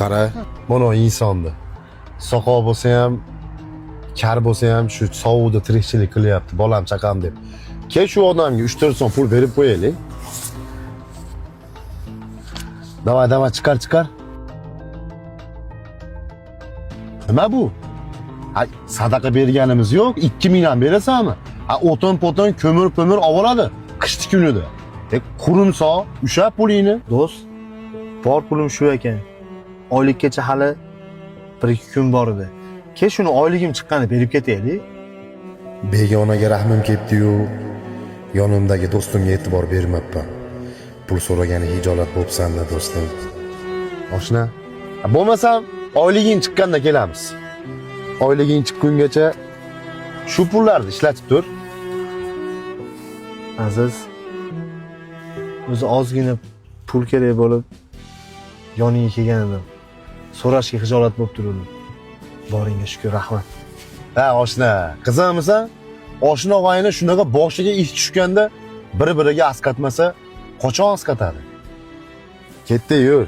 Qara, mana insonni. Soqov bo'lsa ham, kar bo'lsa ham shu sovuqda tirikchilik qilyapti, bolam chaqam deb. Kel shu odamga 3-4 so'm pul berib qo'yaylik. Davay, chiqar. Nima bu? Ha, sadaqa berganimiz yo'q, 2000 ham berasanmi? Ha, o'tin-potin, ko'mir oladi qishki kunida. Qurimso, ushab pulingni. Do'st, bor pulim shu ekan. Oylikkacha hali 1-2 kun bor edi. Kel shuni oyligim chiqqanda berib ketaylik. Begonaga rahmim ketdi-yu, yonimdagi do'stimga e'tibor bermabman. Pul so'ragani hijolat bo'psan-da do'stim. Oshna, bo'lmasam oyliging chiqqanda kelamiz. Oyliging chiqqungacha shu pullarni ishlatib tur. Aziz, o'zi ozgina pul kerak bo'lib yoningga kelgan edim. So'rashga hijolat bo'lib turdim. Boringga shukr, rahmat. Ha, oshna, qizamisan? Oshna og'ayni shunaqa boshiga ish tushganda bir-biriga asqatmasa, qachon asqatadi? Ketdi, yur.